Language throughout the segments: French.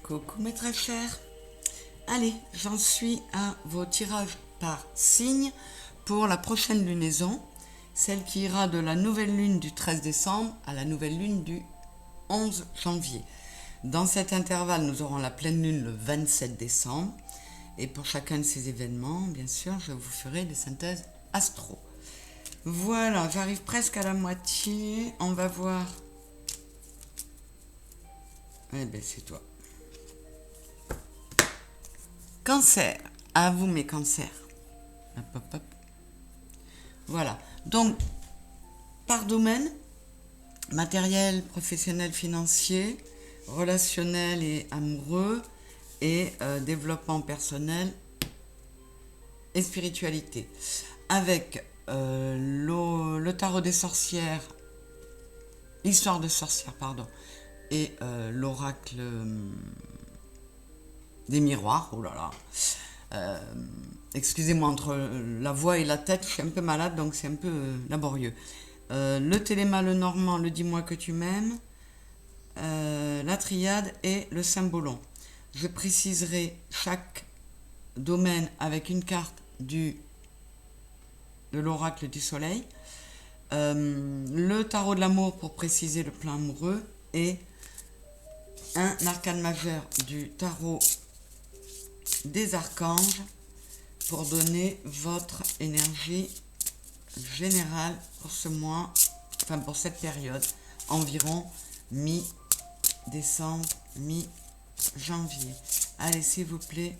Coucou mes très chers. Allez, j'en suis à vos tirages par signe pour la prochaine lunaison, celle qui ira de la nouvelle lune du 13 décembre à la nouvelle lune du 11 janvier. Dans cet intervalle, nous aurons la pleine lune le 27 décembre. Et pour chacun de ces événements, bien sûr, je vous ferai des synthèses astro. Voilà, j'arrive presque à la moitié. On va voir. Eh bien, c'est toi. Cancer. À vous, mes cancers. Hop, hop, hop. Voilà. Donc, par domaine, matériel, professionnel, financier, relationnel et amoureux, et développement personnel et spiritualité. Avec le tarot des sorcières, l'histoire de sorcières, pardon, et l'oracle des miroirs. Oh là là. Excusez-moi, entre la voix et la tête, je suis un peu malade, donc c'est un peu laborieux. Le téléma, le normand, le dis-moi que tu m'aimes, la triade et le symbolon. Je préciserai chaque domaine avec une carte de l'oracle du soleil, le tarot de l'amour pour préciser le plan amoureux et un arcane majeur du tarot des archanges pour donner votre énergie générale pour ce mois, enfin pour cette période, environ mi-décembre, mi-janvier. Allez, s'il vous plaît,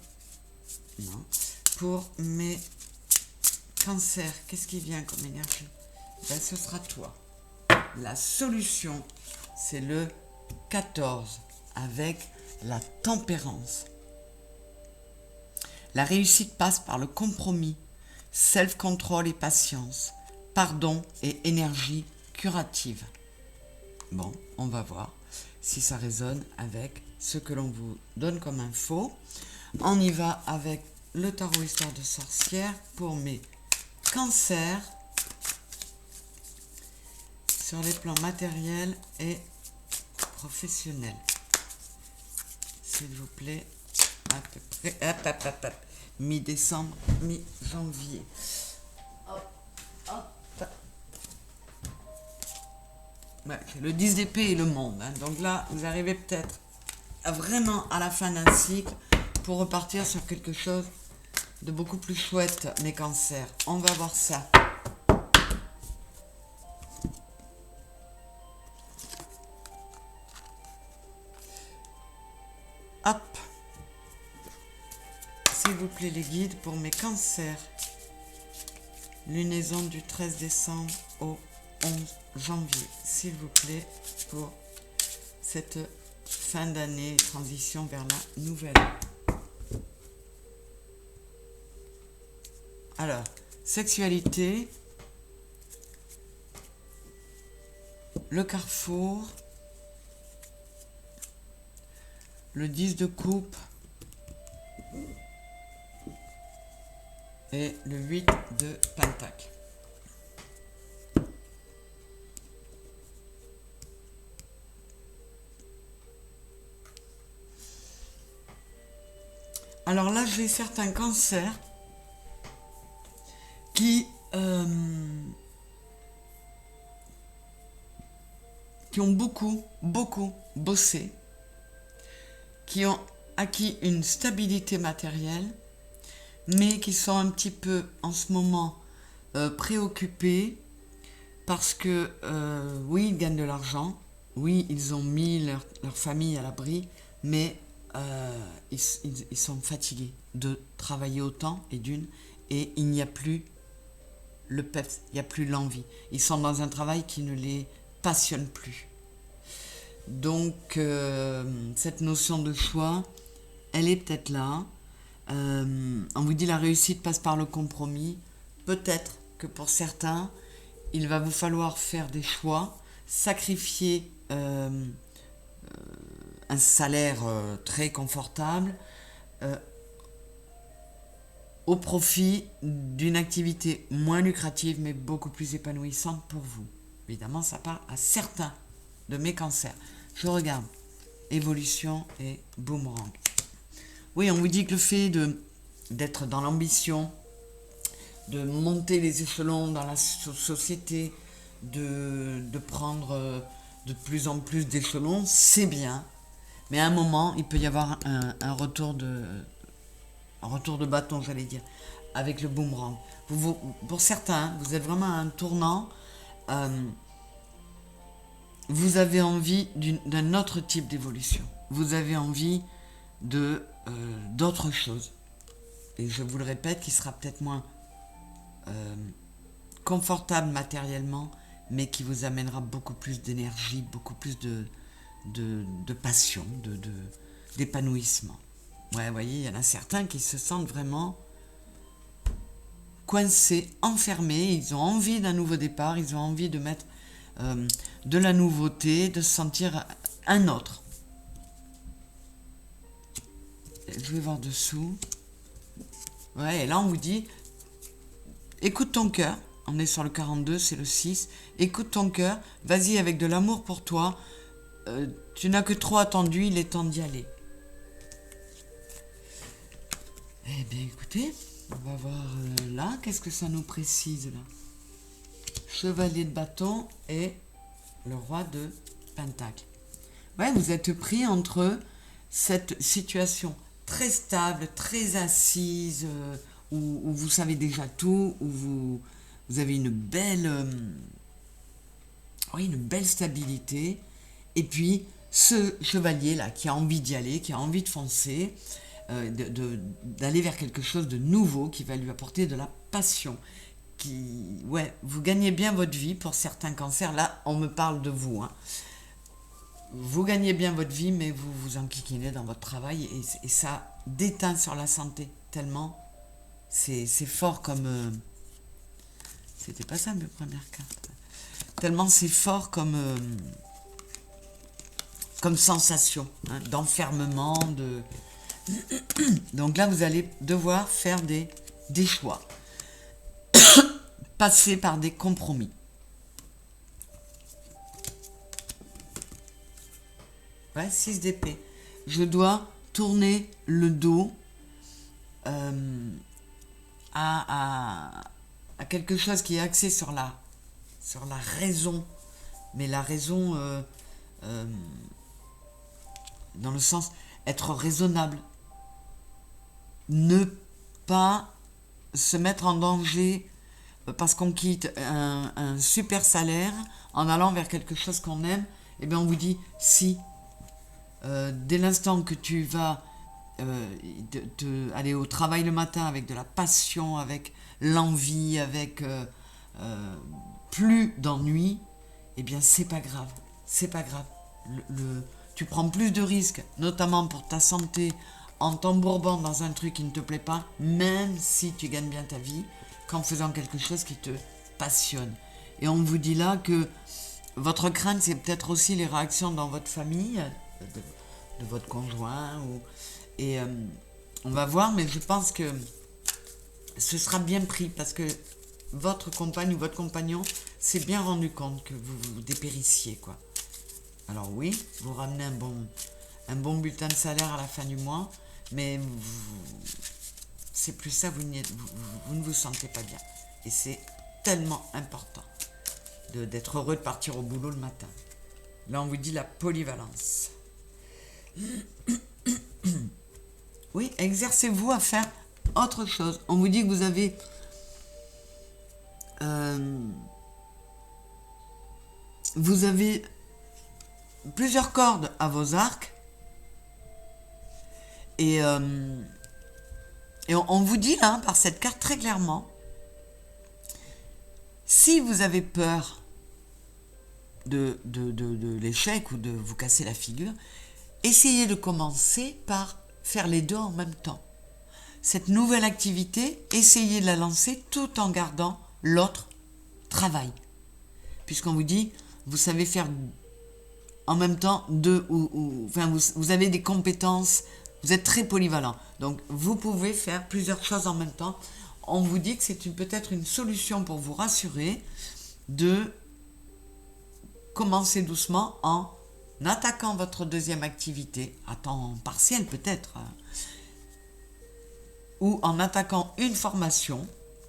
non. Pour mes cancers, qu'est-ce qui vient comme énergie? Ben, ce sera toi. La solution, c'est le 14 avec la tempérance. La réussite passe par le compromis, self-control et patience, pardon et énergie curative. Bon, on va voir si ça résonne avec ce que l'on vous donne comme info. On y va avec le tarot histoire de sorcière pour mes cancers sur les plans matériels et professionnels. S'il vous plaît, à peu près, mi-décembre, mi-janvier. Ouais, le 10 d'épée et le monde. Hein. Donc là, vous arrivez peut-être vraiment à la fin d'un cycle pour repartir sur quelque chose de beaucoup plus chouette, mes cancers. On va voir ça. Hop. S'il vous plaît, les guides pour mes cancers. Lunaison du 13 décembre au 11 janvier. S'il vous plaît, pour cette fin d'année, transition vers la nouvelle. Alors, sexualité, le carrefour, le 10 de coupe et le 8 de pentacle. Alors là, j'ai certains cancers qui ont beaucoup bossé, qui ont acquis une stabilité matérielle, mais qui sont un petit peu en ce moment préoccupés parce que oui, ils gagnent de l'argent, oui, ils ont mis leur famille à l'abri, mais ils sont fatigués de travailler autant et il n'y a plus le peps, il n'y a plus l'envie. Ils sont dans un travail qui ne les passionne plus. Donc, cette notion de choix, elle est peut-être là. On vous dit la réussite passe par le compromis. Peut-être que pour certains, il va vous falloir faire des choix, sacrifier un salaire très confortable au profit d'une activité moins lucrative mais beaucoup plus épanouissante pour vous. Évidemment, ça part à certains de mes cancers. Je regarde évolution et boomerang. Oui, on vous dit que le fait d'être dans l'ambition, de monter les échelons dans la société, de prendre de plus en plus d'échelons, c'est bien. Mais à un moment, il peut y avoir un retour de bâton, j'allais dire, avec le boomerang. Pour certains, vous êtes vraiment à un tournant. Vous avez envie d'un autre type d'évolution. Vous avez envie d'autre chose. Et je vous le répète, qui sera peut-être moins confortable matériellement, mais qui vous amènera beaucoup plus d'énergie, beaucoup plus de passion, d'épanouissement. Ouais, vous voyez, il y en a certains qui se sentent vraiment coincés, enfermés. Ils ont envie d'un nouveau départ, ils ont envie de mettre de la nouveauté, de se sentir un autre. Je vais voir dessous. Ouais, et là on vous dit, écoute ton cœur. On est sur le 42, c'est le 6. Écoute ton cœur, vas-y avec de l'amour pour toi. Tu n'as que trop attendu, il est temps d'y aller. Eh bien écoutez, on va voir là, qu'est-ce que ça nous précise là? Chevalier de bâton et le roi de pentacle. Ouais, vous êtes pris entre cette situation très stable, très assise, où vous savez déjà tout, où vous avez une belle stabilité, et puis ce chevalier là qui a envie d'y aller, qui a envie de foncer, d'aller vers quelque chose de nouveau qui va lui apporter de la passion. Vous gagnez bien votre vie. Pour certains cancers, là on me parle de vous, hein. Vous gagnez bien votre vie, mais vous vous enquiquinez dans votre travail, et ça déteint sur la santé tellement c'est fort comme c'était pas ça mes premières cartes, tellement c'est fort comme sensation, hein, d'enfermement, donc là vous allez devoir faire des choix, passer par des compromis. Ouais, 6 d'épée. Je dois tourner le dos à quelque chose qui est axé sur la raison, mais la raison dans le sens être raisonnable, ne pas se mettre en danger parce qu'on quitte un super salaire en allant vers quelque chose qu'on aime. Et bien on vous dit si dès l'instant que tu vas aller au travail le matin avec de la passion, avec l'envie, avec plus d'ennui, eh bien c'est pas grave, tu prends plus de risques, notamment pour ta santé, en t'embourbant dans un truc qui ne te plaît pas, même si tu gagnes bien ta vie, qu'en faisant quelque chose qui te passionne. Et on vous dit là que votre crainte, c'est peut-être aussi les réactions dans votre famille, de votre conjoint, on va voir, mais je pense que ce sera bien pris, parce que votre compagne ou votre compagnon s'est bien rendu compte que vous dépérissiez, quoi. Alors oui, vous ramenez un bon bulletin de salaire à la fin du mois, mais c'est plus ça, vous ne vous sentez pas bien. Et c'est tellement important d'être heureux de partir au boulot le matin. Là, on vous dit la polyvalence. Oui, exercez-vous à faire autre chose. On vous dit que vous avez plusieurs cordes à vos arcs, et on vous dit là, par cette carte très clairement, si vous avez peur de l'échec ou de vous casser la figure, essayez de commencer par faire les deux en même temps. Cette nouvelle activité, essayez de la lancer tout en gardant l'autre travail. Puisqu'on vous dit, vous savez faire en même temps deux, vous avez des compétences, vous êtes très polyvalent. Donc vous pouvez faire plusieurs choses en même temps. On vous dit que c'est peut-être une solution pour vous rassurer de commencer doucement en attaquant votre deuxième activité, à temps partiel peut-être, hein, ou en attaquant une formation,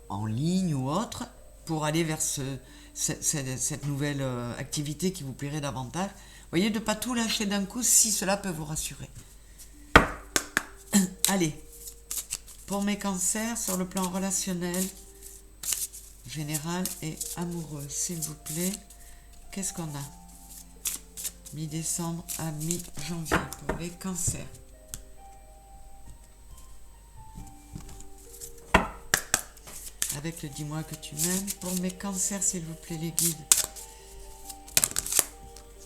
en ligne ou autre, pour aller vers cette nouvelle activité qui vous plairait davantage. Voyez, de ne pas tout lâcher d'un coup si cela peut vous rassurer. Allez, pour mes cancers, sur le plan relationnel, général et amoureux, s'il vous plaît, qu'est-ce qu'on a? Mi-décembre à mi-janvier pour les cancers. Avec le dis-moi que tu m'aimes. Pour mes cancers, s'il vous plaît, les guides.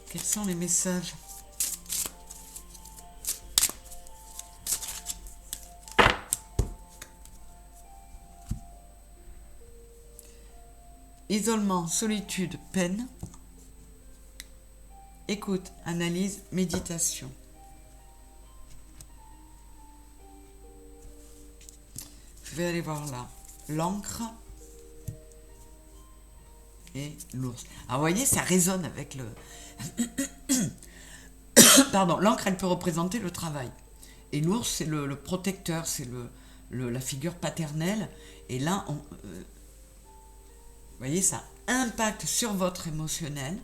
Quels sont les messages? Isolement, solitude, peine. Écoute, analyse, méditation. Je vais aller voir là. L'encre et l'ours. Alors, vous voyez, ça résonne avec le... Pardon, l'encre, elle peut représenter le travail. Et l'ours, c'est le protecteur, c'est la figure paternelle. Et là, vous voyez, ça impacte sur votre émotionnel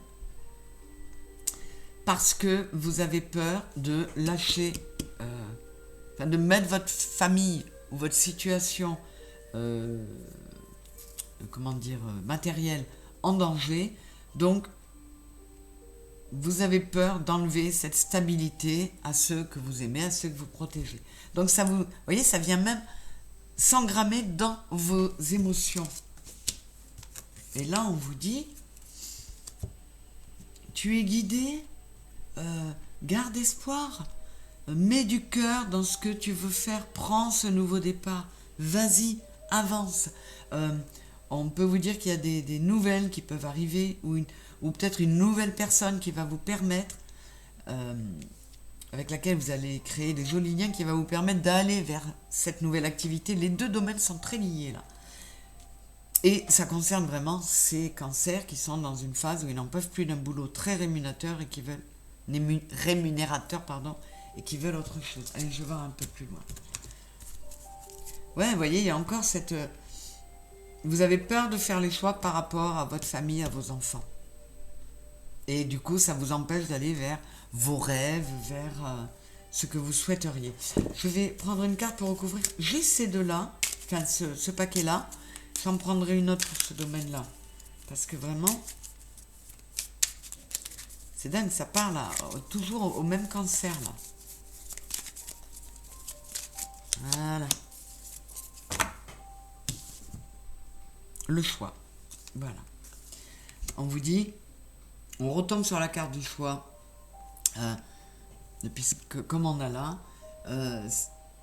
parce que vous avez peur de lâcher, de mettre votre famille ou votre situation matérielle en danger. Donc, vous avez peur d'enlever cette stabilité à ceux que vous aimez, à ceux que vous protégez. Donc, ça vous voyez, ça vient même s'engrammer dans vos émotions. Et là, on vous dit, tu es guidé, garde espoir, mets du cœur dans ce que tu veux faire, prends ce nouveau départ, vas-y, avance. On peut vous dire qu'il y a des nouvelles qui peuvent arriver, ou peut-être une nouvelle personne qui va vous permettre, avec laquelle vous allez créer des jolis liens, qui va vous permettre d'aller vers cette nouvelle activité. Les deux domaines sont très liés là. Et ça concerne vraiment ces cancers qui sont dans une phase où ils n'en peuvent plus d'un boulot très rémunérateur et qui veulent et qui veulent autre chose. Allez, je vais voir un peu plus loin. Ouais, vous voyez, il y a encore cette... Vous avez peur de faire les choix par rapport à votre famille, à vos enfants. Et du coup, ça vous empêche d'aller vers vos rêves, vers ce que vous souhaiteriez. Je vais prendre une carte pour recouvrir. J'ai ces deux-là, enfin ce paquet-là. J'en prendrai une autre pour ce domaine-là. Parce que vraiment, c'est dingue, ça parle toujours au même cancer, là. Voilà. Le choix. Voilà. On vous dit, on retombe sur la carte du choix. Puisque, comme on a là,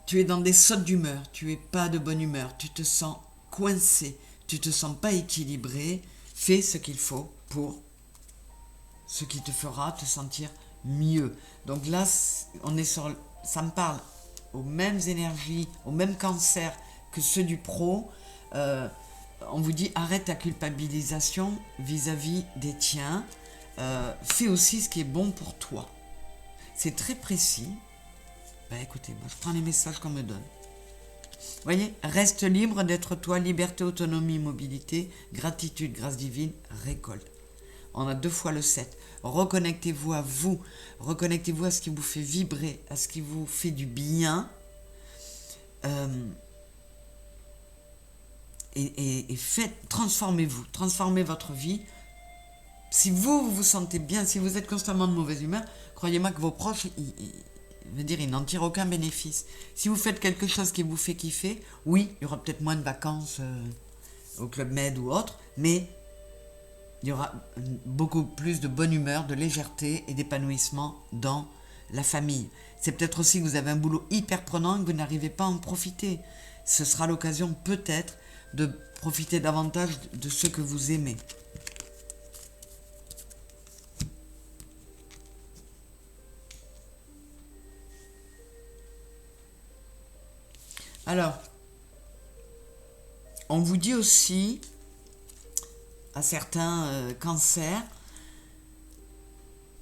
tu es dans des sautes d'humeur, tu es pas de bonne humeur, tu te sens coincé, tu te sens pas équilibré, fais ce qu'il faut pour ce qui te fera te sentir mieux. Donc là, on est sur, ça me parle aux mêmes énergies, aux mêmes cancers que ceux du pro. On vous dit arrête ta culpabilisation vis-à-vis des tiens, fais aussi ce qui est bon pour toi. C'est très précis. Ben écoutez, moi je prends les messages qu'on me donne. Voyez, reste libre d'être toi, liberté, autonomie, mobilité, gratitude, grâce divine, récolte. On a 2 fois le 7. Reconnectez-vous à vous, reconnectez-vous à ce qui vous fait vibrer, à ce qui vous fait du bien. Et transformez-vous, transformez votre vie. Si vous vous sentez bien, si vous êtes constamment de mauvaise humeur, croyez-moi que vos proches, ils n'en tirent aucun bénéfice. Si vous faites quelque chose qui vous fait kiffer, oui, il y aura peut-être moins de vacances au Club Med ou autre, mais il y aura beaucoup plus de bonne humeur, de légèreté et d'épanouissement dans la famille. C'est peut-être aussi que vous avez un boulot hyper prenant et que vous n'arrivez pas à en profiter. Ce sera l'occasion peut-être de profiter davantage de ce que vous aimez. Alors, on vous dit aussi, à certains cancers,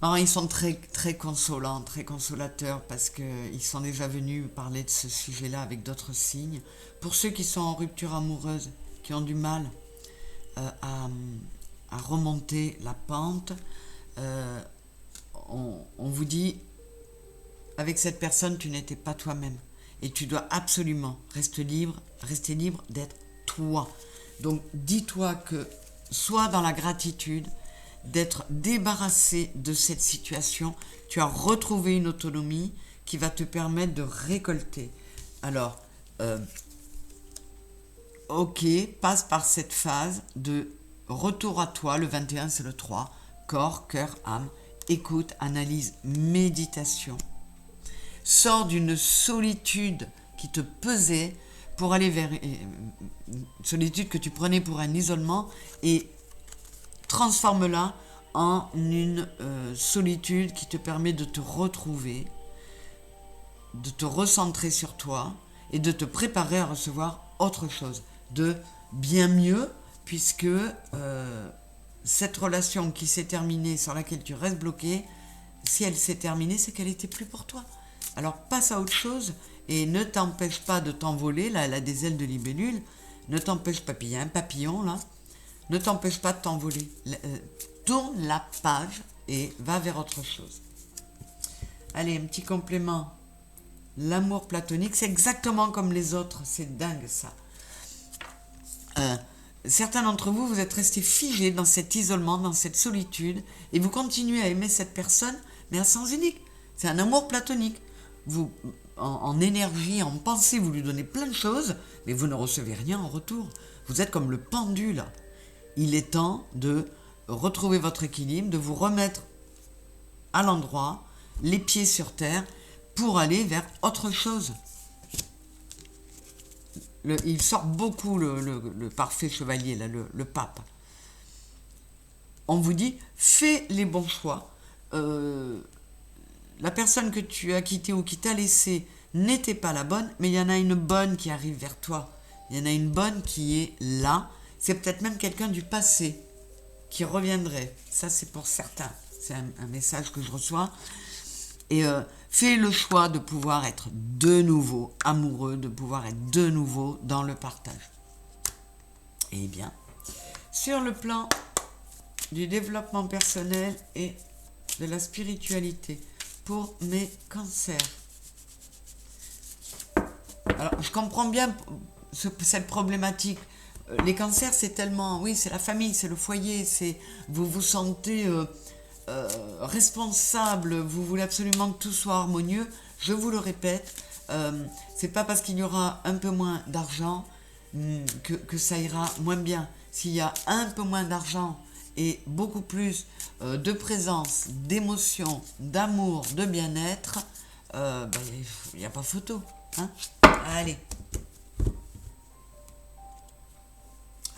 Non, ils sont très, très consolants, très consolateurs, parce qu'ils sont déjà venus parler de ce sujet-là avec d'autres signes. Pour ceux qui sont en rupture amoureuse, qui ont du mal à remonter la pente, on vous dit, avec cette personne, tu n'étais pas toi-même. Et tu dois absolument rester libre d'être toi. Donc, dis-toi que, sois dans la gratitude, d'être débarrassé de cette situation, tu as retrouvé une autonomie qui va te permettre de récolter. Alors, ok, passe par cette phase de retour à toi, le 21 c'est le 3, corps, cœur, âme, écoute, analyse, méditation. Sors d'une solitude qui te pesait pour aller vers une solitude que tu prenais pour un isolement et transforme-la en une solitude qui te permet de te retrouver, de te recentrer sur toi et de te préparer à recevoir autre chose, de bien mieux, puisque cette relation qui s'est terminée, sur laquelle tu restes bloqué, si elle s'est terminée, c'est qu'elle n'était plus pour toi. Alors passe à autre chose et ne t'empêche pas de t'envoler. Là, elle a des ailes de libellule. Ne t'empêche pas, il y a un papillon là. Ne t'empêche pas de t'envoler. Tourne la page et va vers autre chose. Allez, un petit complément. L'amour platonique, c'est exactement comme les autres. C'est dingue ça. Certains d'entre vous, vous êtes restés figés dans cet isolement, dans cette solitude, et vous continuez à aimer cette personne, mais à sens unique. C'est un amour platonique. Vous, en énergie, en pensée, vous lui donnez plein de choses, mais vous ne recevez rien en retour. Vous êtes comme le pendule. Il est temps de retrouver votre équilibre, de vous remettre à l'endroit, les pieds sur terre, pour aller vers autre chose. Il sort beaucoup le parfait chevalier, là, le pape. On vous dit, fais les bons choix. La personne que tu as quittée ou qui t'a laissé n'était pas la bonne, mais il y en a une bonne qui arrive vers toi. Il y en a une bonne qui est là. C'est peut-être même quelqu'un du passé qui reviendrait. Ça, c'est pour certains. C'est un message que je reçois. Et fais le choix de pouvoir être de nouveau amoureux, de pouvoir être de nouveau dans le partage. Eh bien, sur le plan du développement personnel et de la spiritualité, pour mes cancers. Alors, je comprends bien cette problématique. Les cancers, c'est tellement... Oui, c'est la famille, c'est le foyer, c'est... Vous vous sentez responsable, vous voulez absolument que tout soit harmonieux. Je vous le répète, c'est pas parce qu'il y aura un peu moins d'argent que ça ira moins bien. S'il y a un peu moins d'argent et beaucoup plus de présence, d'émotion, d'amour, de bien-être, il n'y a pas photo. Hein. Allez.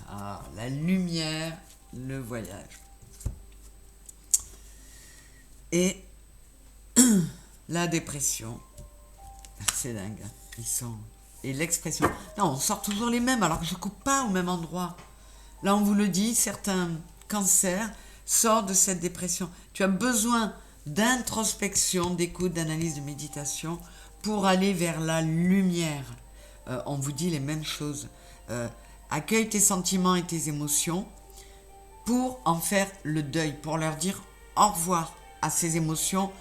Ah, la lumière, le voyage. Et la dépression. C'est dingue. Hein. Ils sont... Et l'expression. Non, on sort toujours les mêmes alors que je ne coupe pas au même endroit. Là, on vous le dit, certains cancers sortent de cette dépression. Tu as besoin d'introspection, d'écoute, d'analyse, de méditation pour aller vers la lumière. On vous dit les mêmes choses. Accueille tes sentiments et tes émotions pour en faire le deuil, pour leur dire au revoir à ces émotions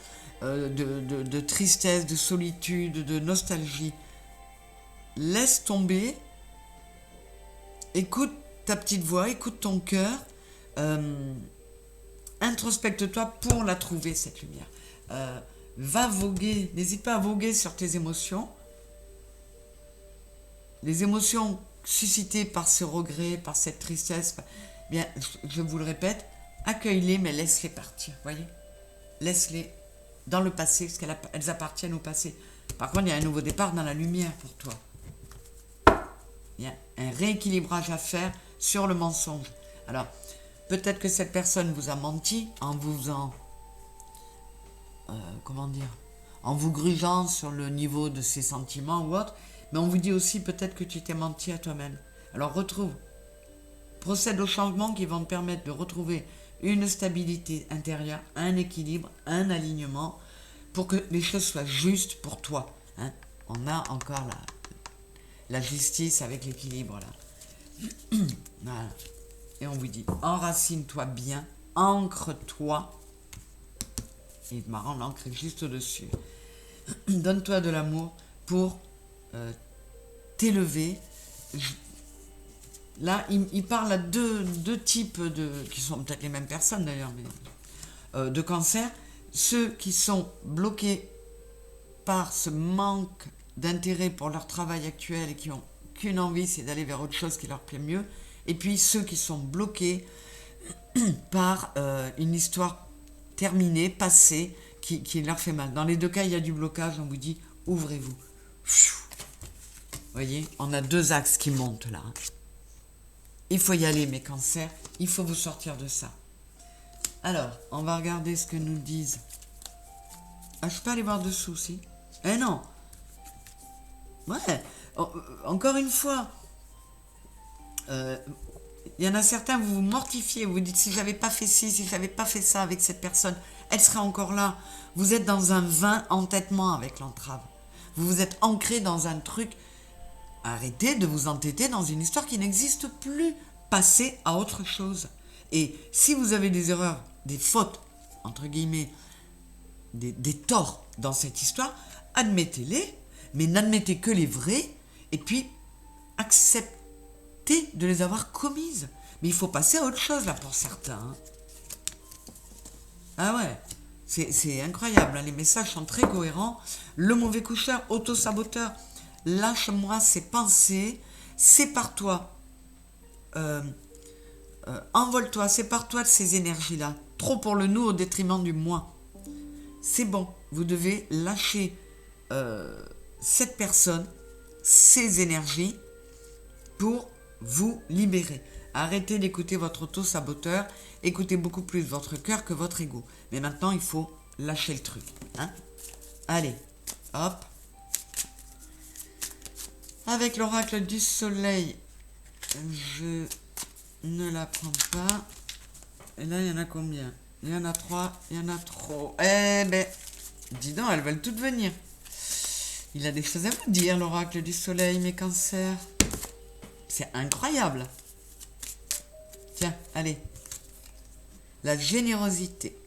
de tristesse, de solitude, de nostalgie. Laisse tomber, écoute ta petite voix, écoute ton cœur, introspecte-toi pour la trouver, cette lumière. Va voguer, n'hésite pas à voguer sur tes émotions. Les émotions suscitées par ce regret, par cette tristesse, bien, je vous le répète, accueille-les, mais laisse-les partir, voyez. Laisse-les dans le passé, parce qu'elles appartiennent au passé. Par contre, il y a un nouveau départ dans la lumière pour toi. Il y a un rééquilibrage à faire sur le mensonge. Alors, peut-être que cette personne vous a menti en vous faisant... en vous grugeant sur le niveau de ses sentiments ou autre, mais on vous dit aussi peut-être que tu t'es menti à toi-même. Alors, procède aux changements qui vont te permettre de retrouver une stabilité intérieure, un équilibre, un alignement, pour que les choses soient justes pour toi. Hein. On a encore la justice avec l'équilibre là. Voilà. Et on vous dit, enracine-toi bien, ancre-toi. Et marrant, l'encre est juste au-dessus. Donne-toi de l'amour pour t'élever. Là, il parle à deux types qui sont peut-être les mêmes personnes d'ailleurs, mais de cancer. Ceux qui sont bloqués par ce manque d'intérêt pour leur travail actuel et qui ont qu'une envie, c'est d'aller vers autre chose qui leur plaît mieux. Et puis ceux qui sont bloqués par une histoire terminée, passée, qui leur fait mal. Dans les deux cas, il y a du blocage, on vous dit, ouvrez-vous. Vous voyez, on a deux axes qui montent là. Il faut y aller, mes cancers, il faut vous sortir de ça. Alors, on va regarder ce que nous disent. Ah, je peux aller voir dessous, si? Eh non. Ouais, encore une fois, il y en a certains, vous vous mortifiez, vous vous dites, si j'avais pas fait ci, si j'avais pas fait ça avec cette personne, elle serait encore là. Vous êtes dans un vain entêtement avec l'entrave. Vous vous êtes ancré dans un truc. Arrêtez de vous entêter dans une histoire qui n'existe plus. Passez à autre chose. Et si vous avez des erreurs, des fautes, entre guillemets, des torts dans cette histoire, admettez-les, mais n'admettez que les vrais, et puis acceptez de les avoir commises. Mais il faut passer à autre chose là pour certains. Hein. Ah ouais, c'est incroyable, hein. Les messages sont très cohérents. Le mauvais coucheur, auto-saboteur, lâche-moi ces pensées, sépare-toi, envole-toi, sépare-toi de ces énergies-là. Trop pour le nous au détriment du moi. C'est bon, vous devez lâcher cette personne, ces énergies, pour vous libérer. Arrêtez d'écouter votre auto-saboteur, écoutez beaucoup plus votre cœur que votre ego. Mais maintenant, il faut lâcher le truc. Hein. Allez, hop. Avec l'oracle du soleil, je ne la prends pas. Et là, il y en a combien? Il y en a 3, il y en a trop. Eh ben, dis donc, elles veulent toutes venir. Il a des choses à vous dire, l'oracle du soleil, mes cancers. C'est incroyable. Tiens, allez. La générosité.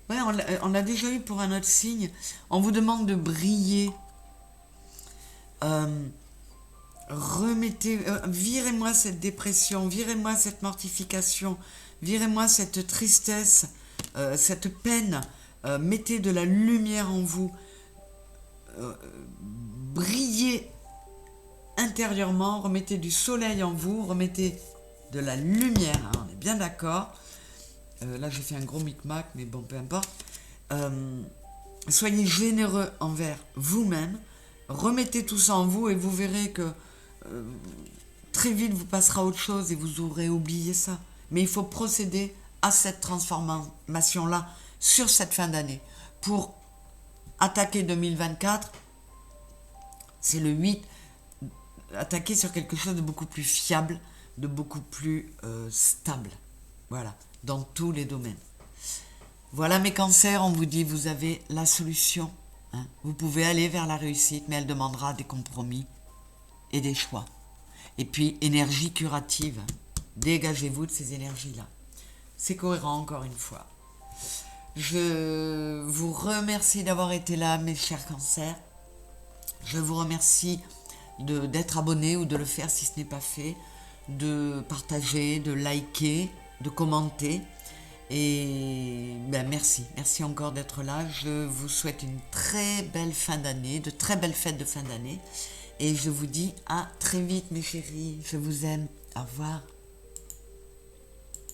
Ouais, on l'a déjà eu pour un autre signe. On vous demande de briller. Virez-moi cette dépression, virez-moi cette mortification, virez-moi cette tristesse, cette peine. Mettez de la lumière en vous. Brillez intérieurement, remettez du soleil en vous, remettez de la lumière, hein, on est bien d'accord. Là j'ai fait un gros micmac, mais bon, peu importe. Soyez généreux envers vous-même, remettez tout ça en vous et vous verrez que très vite vous passera à autre chose et vous aurez oublié ça. Mais il faut procéder à cette transformation-là sur cette fin d'année. Pour attaquer 2024, c'est le 8, attaquer sur quelque chose de beaucoup plus fiable, de beaucoup plus stable. Voilà, dans tous les domaines. Voilà mes cancers, on vous dit, vous avez la solution. Hein. Vous pouvez aller vers la réussite, mais elle demandera des compromis et des choix. Et puis, énergie curative. Dégagez-vous de ces énergies-là. C'est cohérent encore une fois. Je vous remercie d'avoir été là, mes chers cancers. Je vous remercie d'être abonné ou de le faire si ce n'est pas fait, de partager, de liker, de commenter. Et ben merci encore d'être là. Je vous souhaite une très belle fin d'année, de très belles fêtes de fin d'année. Et je vous dis à très vite mes chéris, je vous aime, au revoir.